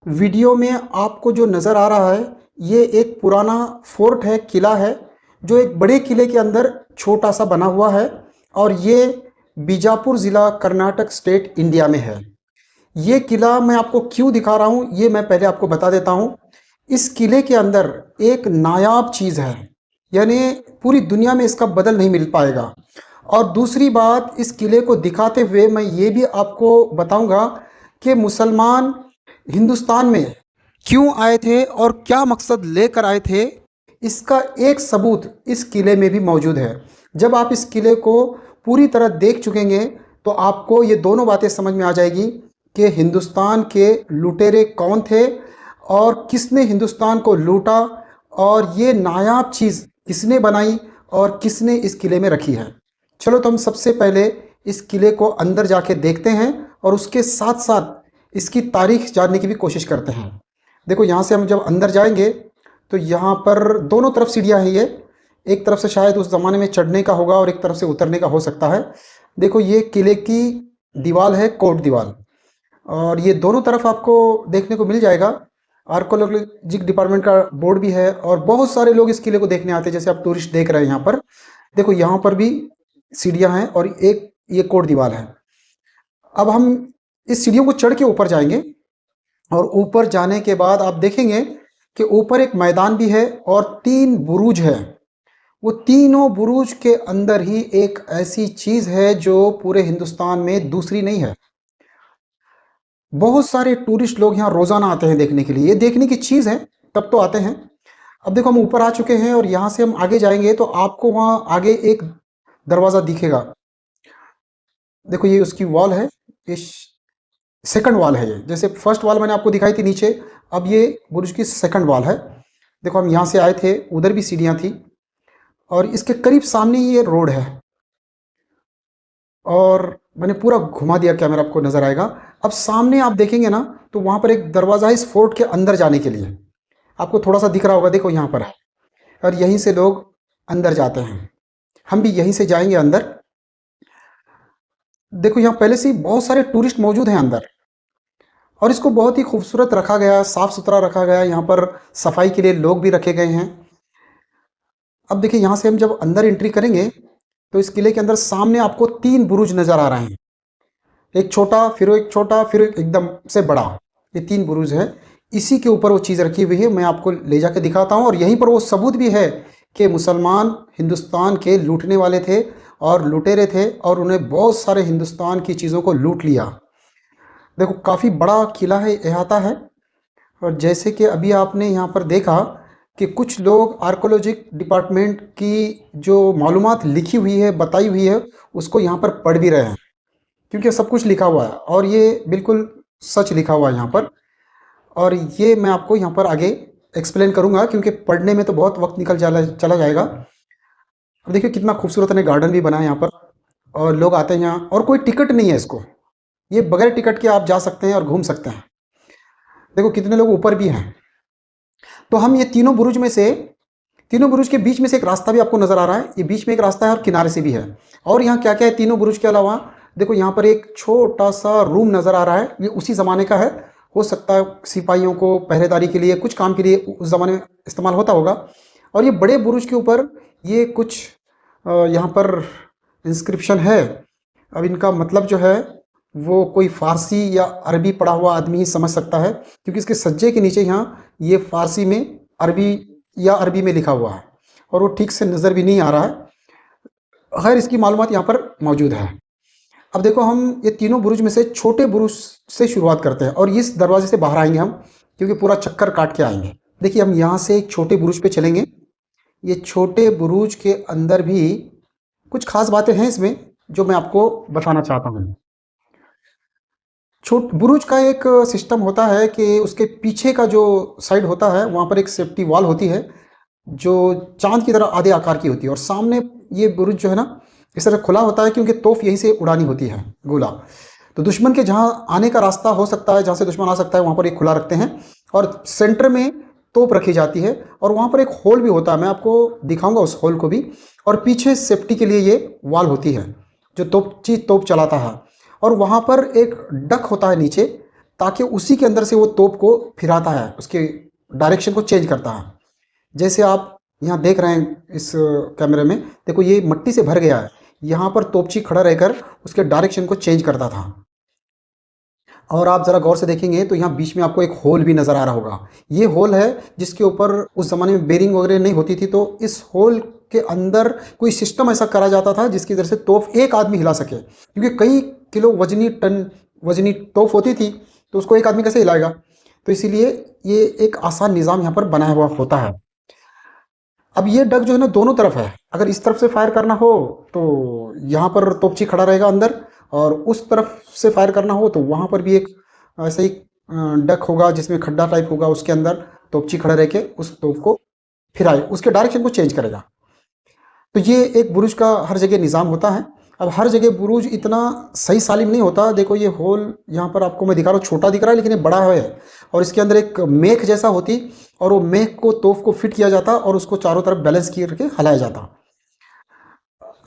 Video में आपको जो नज़र आ रहा है ये एक पुराना फोर्ट है, किला है, जो एक बड़े किले के अंदर छोटा सा बना हुआ है और ये बीजापुर ज़िला कर्नाटक स्टेट इंडिया में है। ये किला मैं आपको क्यों दिखा रहा हूँ ये मैं पहले आपको बता देता हूँ। इस किले के अंदर एक नायाब चीज़ है, यानी पूरी दुनिया में इसका बदल नहीं मिल पाएगा। और दूसरी बात, इस किले को दिखाते हुए मैं ये भी आपको बताऊंगा कि मुसलमान हिंदुस्तान में क्यों आए थे और क्या मकसद लेकर आए थे। इसका एक सबूत इस किले में भी मौजूद है। जब आप इस किले को पूरी तरह देख चुकेंगे तो आपको ये दोनों बातें समझ में आ जाएगी कि हिंदुस्तान के लुटेरे कौन थे और किसने हिंदुस्तान को लूटा और ये नायाब चीज़ किसने बनाई और किसने इस किले में रखी है। चलो तो हम सबसे पहले इस किले को अंदर जाके देखते हैं और उसके साथ साथ इसकी तारीख जानने की भी कोशिश करते हैं। देखो, यहाँ से हम जब अंदर जाएंगे तो यहाँ पर दोनों तरफ सीढ़ियाँ हैं। ये एक तरफ से शायद उस ज़माने में चढ़ने का होगा और एक तरफ से उतरने का हो सकता है। देखो, ये किले की दीवार है, कोट दीवार, और ये दोनों तरफ आपको देखने को मिल जाएगा। आर्कोलॉजिक डिपार्टमेंट का बोर्ड भी है और बहुत सारे लोग इस किले को देखने आते हैं, जैसे आप टूरिस्ट देख रहे हैं यहाँ पर। देखो, यहाँ पर भी सीढ़ियाँ हैं और एक ये कोट दीवार है। अब हम इस सीढ़ियों को चढ़ के ऊपर जाएंगे और ऊपर जाने के बाद आप देखेंगे कि ऊपर एक मैदान भी है और 3 बुरुज है। वो तीनों बुरुज के अंदर ही एक ऐसी चीज है जो पूरे हिंदुस्तान में दूसरी नहीं है। बहुत सारे टूरिस्ट लोग यहाँ रोजाना आते हैं देखने के लिए। ये देखने की चीज है तब तो आते हैं। अब देखो, हम ऊपर आ चुके हैं और यहाँ से हम आगे जाएंगे तो आपको वहाँ आगे एक दरवाजा दिखेगा। देखो, ये उसकी वॉल है, इस सेकंड वॉल है। ये जैसे फर्स्ट वॉल मैंने आपको दिखाई थी नीचे, अब ये बुर्ज की सेकंड वॉल है। देखो, हम यहाँ से आए थे, उधर भी सीढ़ियाँ थी और इसके करीब सामने ये रोड है। और मैंने पूरा घुमा दिया, कैमरा आपको नजर आएगा। अब सामने आप देखेंगे ना तो वहाँ पर एक दरवाज़ा है इस फोर्ट के अंदर जाने के लिए। आपको थोड़ा सा दिख रहा होगा, देखो यहाँ पर है, और यहीं से लोग अंदर जाते हैं। हम भी यहीं से जाएंगे अंदर। देखो, यहाँ पहले से ही बहुत सारे टूरिस्ट मौजूद हैं अंदर और इसको बहुत ही खूबसूरत रखा गया, साफ सुथरा रखा गया। यहाँ पर सफाई के लिए लोग भी रखे गए हैं। अब देखिए, यहाँ से हम जब अंदर एंट्री करेंगे तो इस किले के अंदर सामने आपको 3 बुरुज नजर आ रहे हैं। एक छोटा, फिर एक छोटा, फिर एकदम से बड़ा। ये 3 बुरुज है, इसी के ऊपर वो चीज़ रखी हुई है। मैं आपको ले जाके दिखाता हूँ और यहीं पर वो सबूत भी है कि मुसलमान हिंदुस्तान के लूटने वाले थे और लुटेरे थे और उन्हें बहुत सारे हिंदुस्तान की चीज़ों को लूट लिया। देखो, काफ़ी बड़ा किला है, अहाता है। और जैसे कि अभी आपने यहाँ पर देखा कि कुछ लोग आर्कोलॉजिक डिपार्टमेंट की जो मालूमात लिखी हुई है, बताई हुई है, उसको यहाँ पर पढ़ भी रहे हैं, क्योंकि सब कुछ लिखा हुआ है और ये बिल्कुल सच लिखा हुआ है यहाँ पर। और ये मैं आपको यहाँ पर आगे एक्सप्लेन करूँगा, क्योंकि पढ़ने में तो बहुत वक्त निकल चला जाएगा। अब देखिए, कितना खूबसूरत ने गार्डन भी बना है यहाँ पर और लोग आते हैं यहाँ, और कोई टिकट नहीं है इसको। ये बगैर टिकट के आप जा सकते हैं और घूम सकते हैं। देखो, कितने लोग ऊपर भी हैं। तो हम ये तीनों बुरुज में से, तीनों बुरुज के बीच में से एक रास्ता भी आपको नजर आ रहा है। ये बीच में एक रास्ता है और किनारे से भी है। और यहाँ क्या क्या है तीनों बुरुज के अलावा, देखो यहाँ पर एक छोटा सा रूम नजर आ रहा है। ये उसी जमाने का है, हो सकता है सिपाहियों को पहरेदारी के लिए, कुछ काम के लिए उस जमाने में इस्तेमाल होता होगा। और ये बड़े बुरुज के ऊपर ये कुछ यहाँ पर इंस्क्रिप्शन है। अब इनका मतलब जो है वो कोई फारसी या अरबी पढ़ा हुआ आदमी ही समझ सकता है, क्योंकि इसके सज्जे के नीचे यहाँ ये फारसी में, अरबी या अरबी में लिखा हुआ है और वो ठीक से नज़र भी नहीं आ रहा है। खैर, इसकी मालूमात यहाँ पर मौजूद है। अब देखो, हम ये तीनों बुरुज में से छोटे बुरुज से शुरुआत करते हैं और इस दरवाजे से बाहर आएंगे हम, क्योंकि पूरा चक्कर काट के आएंगे। देखिए, हम यहाँ से एक छोटे बुरुज पे चलेंगे। ये छोटे बुरुज के अंदर भी कुछ खास बातें हैं इसमें जो मैं आपको बताना चाहता हूँ। छोट बुरुज का एक सिस्टम होता है कि उसके पीछे का जो साइड होता है वहाँ पर एक सेफ्टी वॉल होती है जो चांद की तरह आधे आकार की होती है, और सामने ये बुरुज जो है ना इस तरह खुला होता है, क्योंकि तोप यहीं से उड़ानी होती है, गोला। तो दुश्मन के जहाँ आने का रास्ता हो सकता है, जहाँ से दुश्मन आ सकता है, वहाँ पर एक खुला रखते हैं और सेंटर में तोप रखी जाती है और वहाँ पर एक होल भी होता है। मैं आपको दिखाऊंगा उस होल को भी। और पीछे सेफ्टी के लिए ये वॉल होती है जो तोप चलाता है। और वहाँ पर एक डक होता है नीचे, ताकि उसी के अंदर से वो तोप को फिराता है, उसके डायरेक्शन को चेंज करता है। जैसे आप यहाँ देख रहे हैं इस कैमरे में, देखो ये मट्टी से भर गया है, यहाँ पर तोपची खड़ा रहकर उसके डायरेक्शन को चेंज करता था। और आप ज़रा गौर से देखेंगे तो यहाँ बीच में आपको एक होल भी नज़र आ रहा होगा। ये होल है जिसके ऊपर उस ज़माने में बेरिंग वगैरह नहीं होती थी, तो इस होल के अंदर कोई सिस्टम ऐसा करा जाता था जिसकी वजह से तोप एक आदमी हिला सके, क्योंकि कई किलो टन वजनी तोप होती थी, तो उसको एक आदमी कैसे हिलाएगा। तो इसीलिए ये एक आसान निज़ाम यहाँ पर बनाया हुआ होता है। अब ये डग जो है ना दोनों तरफ है, अगर इस तरफ से फायर करना हो तो यहाँ पर तोपची खड़ा रहेगा अंदर, और उस तरफ से फायर करना हो तो वहाँ पर भी एक ऐसा ही डक होगा जिसमें खड्डा टाइप होगा, उसके अंदर तोपची खड़ा रह के उस तोप को फिराए, उसके डायरेक्शन को चेंज करेगा। तो ये एक बुरुज का हर जगह निज़ाम होता है। अब हर जगह बुरुज इतना सही सालिम नहीं होता। देखो ये होल यहाँ पर आपको मैं दिखा रहा हूँ, छोटा दिख रहा है लेकिन ये बड़ा है, और इसके अंदर एक मेख जैसा होती, और वो मेख को तोप को फिट किया जाता और उसको चारों तरफ बैलेंस करके हिलाया जाता।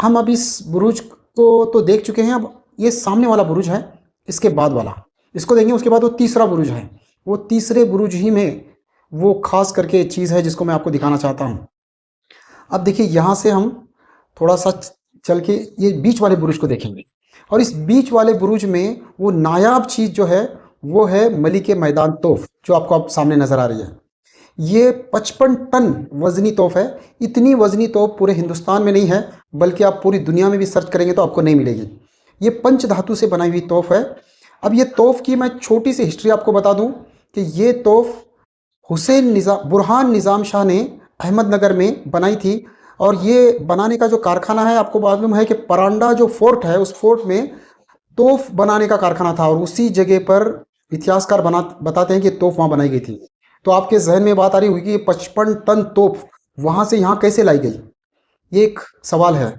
हम अब इस बुरुज को तो देख चुके हैं, अब ये सामने वाला बुरुज है, इसके बाद वाला इसको देखेंगे। उसके बाद वो तीसरा बुरुज है, वो तीसरे बुरुज ही में वो खास करके चीज़ है जिसको मैं आपको दिखाना चाहता हूँ। अब देखिए यहाँ से हम थोड़ा सा चल के ये बीच वाले बुरुज को देखेंगे, और इस बीच वाले बुरुज में वो नायाब चीज़ जो है वो है मलिके मैदान तोप, जो आपको अब सामने नज़र आ रही है। ये 55 टन वजनी तोप है। इतनी वजनी तोप पूरे हिंदुस्तान में नहीं है, बल्कि आप पूरी दुनिया में भी सर्च करेंगे तो आपको नहीं मिलेगी। ये पंच धातु से बनाई हुई तोप है। अब ये तोप की मैं छोटी सी हिस्ट्री आपको बता दूं कि ये तोप बुरहान निज़ाम शाह ने अहमदनगर में बनाई थी, और ये बनाने का जो कारखाना है, आपको मालूम है कि परांडा जो फोर्ट है, उस फोर्ट में तोप बनाने का कारखाना था, और उसी जगह पर इतिहासकार बताते हैं कि तोप वहाँ बनाई गई थी। तो आपके जहन में बात आ रही होगी कि 55 टन तोप वहाँ से यहाँ कैसे लाई गई, ये एक सवाल है।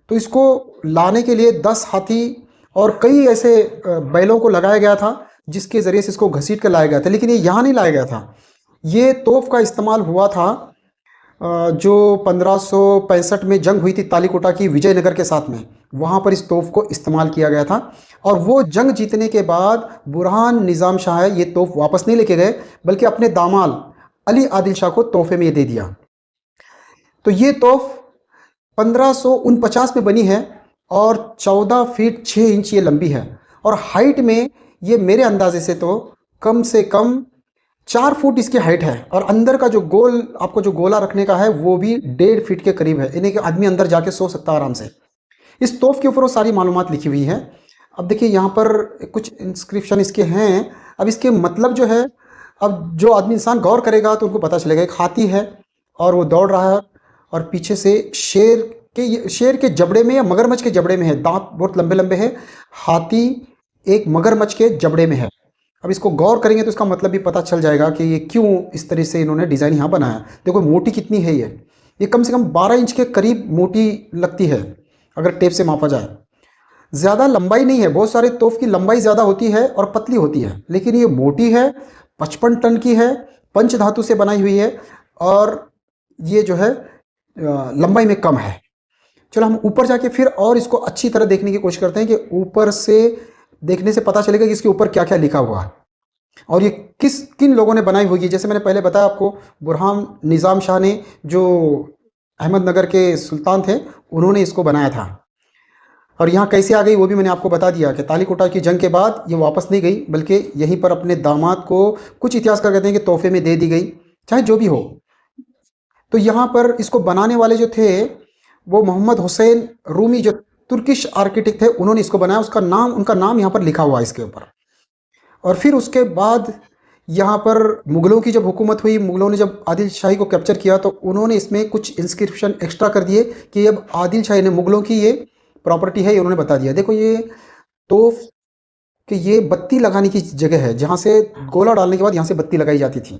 तो इसको लाने के लिए 10 हाथी और कई ऐसे बैलों को लगाया गया था, जिसके ज़रिए से इसको घसीट कर लाया गया था। लेकिन ये यहाँ नहीं लाया गया था। ये तोप का इस्तेमाल हुआ था जो 1565 में जंग हुई थी तालीकोटा की विजयनगर के साथ में, वहाँ पर इस तोप को इस्तेमाल किया गया था। और वो जंग जीतने के बाद बुरहान निज़ाम शाह ये तोप वापस नहीं लेके गए, बल्कि अपने दामाद अली आदिल शाह को तोहफे में ये दे दिया। तो ये तोप 1549 में बनी है, और 14 फीट 6 इंच ये लंबी है, और हाइट में ये मेरे अंदाजे से तो कम से कम 4 फुट इसकी हाइट है, और अंदर का जो गोल आपको जो गोला रखने का है वो भी 1.5 फीट के करीब है, यानी कि आदमी अंदर जाके सो सकता है आराम से। इस तोप के ऊपर वो सारी मालूमात लिखी हुई है। अब देखिए यहाँ पर कुछ इंस्क्रिप्शन इसके हैं। अब इसके मतलब जो है, अब जो आदमी इंसान गौर करेगा तो उनको पता चलेगा। एक हाथी है और वो दौड़ रहा है, और पीछे से शेर के जबड़े में या मगरमच्छ के जबड़े में है, दांत बहुत लंबे लंबे हैं। हाथी एक मगरमच्छ के जबड़े में है। अब इसको गौर करेंगे तो इसका मतलब भी पता चल जाएगा कि ये क्यों इस तरह से इन्होंने डिज़ाइन यहाँ बनाया। देखो मोटी कितनी है ये कम से कम 12 इंच के करीब मोटी लगती है अगर टेप से मापा जाए। ज़्यादा लंबाई नहीं है, बहुत सारे तोप की लंबाई ज़्यादा होती है और पतली होती है, लेकिन ये मोटी है, 55 टन की है, पंच धातु से बनाई हुई है, और ये जो है लंबाई में कम है। चलो हम ऊपर जाके फिर और इसको अच्छी तरह देखने की कोशिश करते हैं कि ऊपर से देखने से पता चलेगा कि इसके ऊपर क्या क्या लिखा हुआ है और ये किन लोगों ने बनाई हुई है। जैसे मैंने पहले बताया आपको, बुरहान निज़ाम शाह ने, जो अहमदनगर के सुल्तान थे, उन्होंने इसको बनाया था। और यहाँ कैसे आ गई वो भी मैंने आपको बता दिया कि तालीकोटा की जंग के बाद ये वापस नहीं गई, बल्कि यहीं पर अपने दामाद को, कुछ इतिहासकार कहते हैं कि तोहफे में दे दी गई, चाहे जो भी हो। तो यहाँ पर इसको बनाने वाले जो थे वो मोहम्मद हुसैन रूमी, जो तुर्किश आर्किटेक्ट थे, उन्होंने इसको बनाया। उनका नाम यहाँ पर लिखा हुआ है इसके ऊपर। और फिर उसके बाद यहाँ पर मुग़लों की जब हुकूमत हुई, मुग़लों ने जब आदिल शाही को कैप्चर किया, तो उन्होंने इसमें कुछ इंस्क्रिप्शन एक्स्ट्रा कर दिए कि अब आदिल शाही ने, मुग़लों की ये प्रॉपर्टी है, ये उन्होंने बता दिया। देखो ये तोफ कि ये बत्ती लगाने की जगह है, जहाँ से गोला डालने के बाद यहाँ से बत्ती लगाई जाती थी।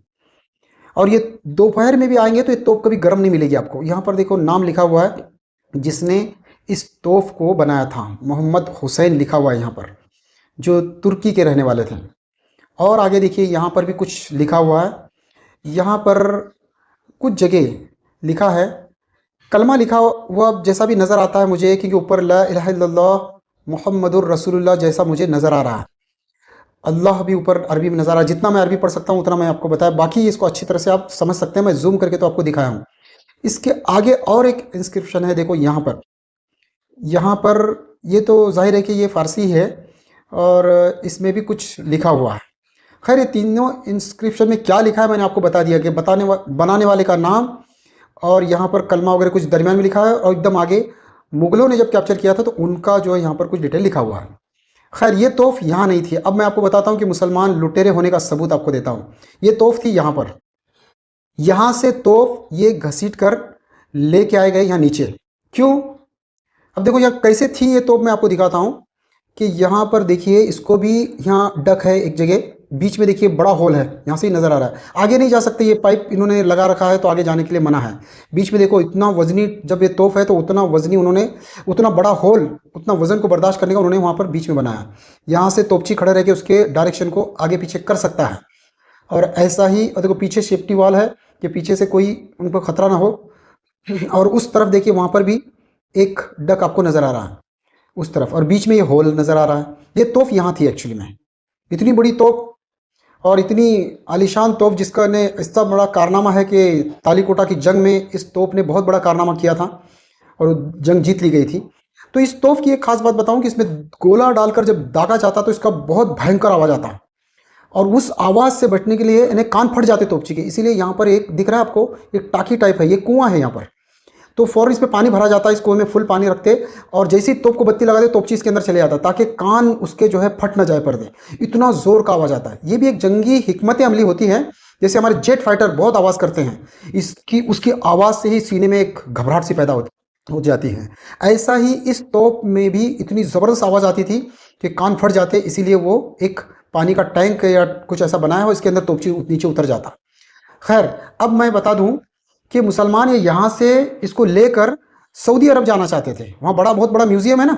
और ये दोपहर में भी आएंगे तो ये तोप कभी गर्म नहीं मिलेगी आपको। यहाँ पर देखो नाम लिखा हुआ है जिसने इस तोप को बनाया था, मोहम्मद हुसैन लिखा हुआ है यहाँ पर, जो तुर्की के रहने वाले थे। और आगे देखिए यहाँ पर भी कुछ लिखा हुआ है। यहाँ पर कुछ जगह लिखा है, कलमा लिखा हुआ जैसा भी नज़र आता है मुझे, क्योंकि ऊपर ला इलाहा इल्लल्लाह मुहम्मदुर रसूलुल्लाह जैसा मुझे नज़र आ रहा है। अल्लाह भी ऊपर अरबी में नज़र आ रहा है। जितना मैं अरबी पढ़ सकता हूँ उतना मैं आपको बताया, बाकी इसको अच्छी तरह से आप समझ सकते हैं, मैं जूम करके तो आपको दिखाया हूँ। इसके आगे और एक इंस्क्रिप्शन है, देखो यहाँ पर, यहाँ पर ये तो जाहिर है कि ये फारसी है और इसमें भी कुछ लिखा हुआ है। खैर ये तीनों इंस्क्रिप्शन में क्या लिखा है मैंने आपको बता दिया कि बनाने वाले का नाम, और यहाँ पर कलमा वगैरह कुछ दरमियान में लिखा है, और एकदम आगे मुगलों ने जब कैप्चर किया था तो उनका जो है यहाँ पर कुछ डिटेल लिखा हुआ है। खैर ये तोफ यहाँ नहीं थी। अब मैं आपको बताता हूँ कि मुसलमान लुटेरे होने का सबूत आपको देता हूँ। ये तोफ थी यहाँ पर, यहाँ से तोफ ये घसीट कर लेके आए गए यहाँ नीचे। क्यों? अब देखो यहाँ कैसे थी ये तोप, मैं आपको दिखाता हूँ कि यहाँ पर देखिए, इसको भी यहाँ डक है एक जगह, बीच में देखिए बड़ा होल है, यहाँ से ही नज़र आ रहा है। आगे नहीं जा सकते, ये पाइप इन्होंने लगा रखा है तो आगे जाने के लिए मना है। बीच में देखो इतना वजनी, जब ये तोप है तो उतना वजनी उन्होंने, उतना बड़ा होल, उतना वजन को बर्दाश्त करने का उन्होंने वहाँ पर बीच में बनाया। यहाँ से तोपची खड़े रह के उसके डायरेक्शन को आगे पीछे कर सकता है। और ऐसा ही, और देखो पीछे सेफ्टी वाल है कि पीछे से कोई उनको खतरा ना हो। और उस तरफ देखिए वहाँ पर भी एक डक आपको नज़र आ रहा है उस तरफ, और बीच में ये होल नज़र आ रहा है। ये तोप यहाँ थी एक्चुअली में, इतनी बड़ी तोप और इतनी आलीशान तोप, जिसका ने इतना बड़ा कारनामा है कि तालीकोटा की जंग में इस तोप ने बहुत बड़ा कारनामा किया था और जंग जीत ली गई थी। तो इस तोप की एक खास बात बताऊं कि इसमें गोला डालकर जब दागा जाता तो इसका बहुत भयंकर आवाज़ आता, और उस आवाज़ से बचने के लिए इन्हें कान फट जाते तोपची के। इसीलिए यहाँ पर एक दिख रहा है आपको, एक टाकी टाइप है, ये कुआं है यहाँ पर, तो फौरन इस पे पानी भरा जाता है, इस कुएं में फुल पानी रखते, और जैसे ही तोप को बत्ती लगा दे तोपची इसके अंदर चले जाता ताकि कान उसके जो है फट ना जाए पर्दे। इतना जोर का आवाज़ आता है। ये भी एक जंगी हिकमत अमली होती है, जैसे हमारे जेट फाइटर बहुत आवाज़ करते हैं, इसकी उसकी आवाज़ से ही सीने में एक घबराहट सी पैदा हो जाती है। ऐसा ही इस तोप में भी इतनी ज़बरदस्त आवाज़ आती थी कि कान फट जाते, इसीलिए वो एक पानी का टैंक या कुछ ऐसा बनाया हो, इसके अंदर तोपची नीचे उतर जाता। खैर अब मैं बता दूं कि मुसलमान ये यहाँ से इसको लेकर सऊदी अरब जाना चाहते थे। वहाँ बहुत बड़ा म्यूजियम है ना,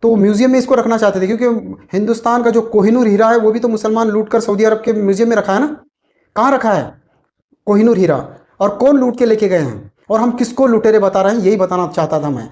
तो म्यूजियम में इसको रखना चाहते थे, क्योंकि हिंदुस्तान का जो कोहिनूर हीरा है वो भी तो मुसलमान लूट कर सऊदी अरब के म्यूजियम में रखा है ना। कहाँ रखा है कोहिनूर हीरा, और कौन लूट के लेके गए हैं, और हम किसको लुटेरे बता रहे हैं, यही बताना चाहता था मैं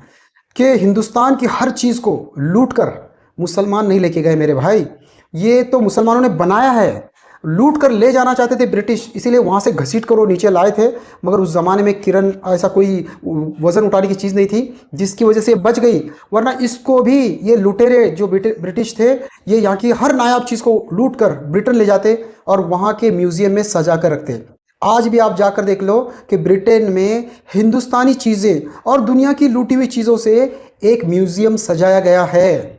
कि हिंदुस्तान की हर चीज़ को लूट कर मुसलमान नहीं लेके गए मेरे भाई, ये तो मुसलमानों ने बनाया है। लूट कर ले जाना चाहते थे ब्रिटिश, इसीलिए वहाँ से घसीट कर वो नीचे लाए थे, मगर उस ज़माने में किरण ऐसा कोई वज़न उठाने की चीज़ नहीं थी जिसकी वजह से बच गई, वरना इसको भी ये लुटेरे जो ब्रिटिश थे, ये यहाँ की हर नायाब चीज़ को लूट कर ब्रिटेन ले जाते और वहाँ के म्यूज़ियम में सजा कर रखते। आज भी आप जाकर देख लो कि ब्रिटेन में हिंदुस्तानी चीज़ें और दुनिया की लूटी हुई चीज़ों से एक म्यूज़ियम सजाया गया है।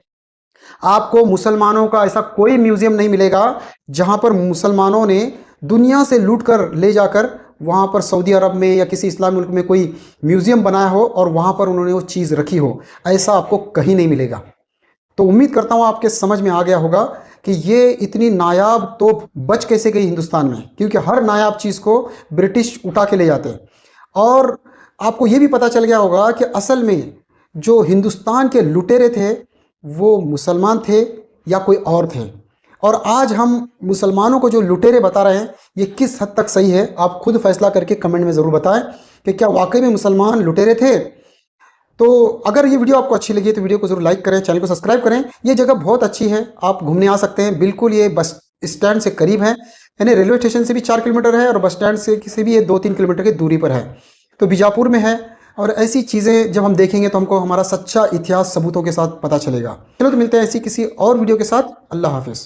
आपको मुसलमानों का ऐसा कोई म्यूजियम नहीं मिलेगा जहां पर मुसलमानों ने दुनिया से लूट कर ले जाकर वहां पर सऊदी अरब में या किसी इस्लामी मुल्क में कोई म्यूजियम बनाया हो और वहां पर उन्होंने वो चीज़ रखी हो। ऐसा आपको कहीं नहीं मिलेगा। तो उम्मीद करता हूं आपके समझ में आ गया होगा कि ये इतनी नायाब तोप बच कैसे गई हिंदुस्तान में, क्योंकि हर नायाब चीज़ को ब्रिटिश उठा के ले जाते। और आपको ये भी पता चल गया होगा कि असल में जो हिंदुस्तान के लुटेरे थे वो मुसलमान थे या कोई और थे। और आज हम मुसलमानों को जो लुटेरे बता रहे हैं ये किस हद तक सही है, आप खुद फैसला करके कमेंट में ज़रूर बताएं कि क्या वाकई में मुसलमान लुटेरे थे। तो अगर ये वीडियो आपको अच्छी लगी तो वीडियो को जरूर लाइक करें, चैनल को सब्सक्राइब करें। ये जगह बहुत अच्छी है, आप घूमने आ सकते हैं, बिल्कुल ये बस स्टैंड से करीब है, यानी रेलवे स्टेशन से भी 4 किलोमीटर है और बस स्टैंड से भी ये 2-3 किलोमीटर की दूरी पर है। तो बीजापुर में है, और ऐसी चीज़ें जब हम देखेंगे तो हमको हमारा सच्चा इतिहास सबूतों के साथ पता चलेगा। चलो तो मिलते हैं ऐसी किसी और वीडियो के साथ। अल्लाह हाफिज़।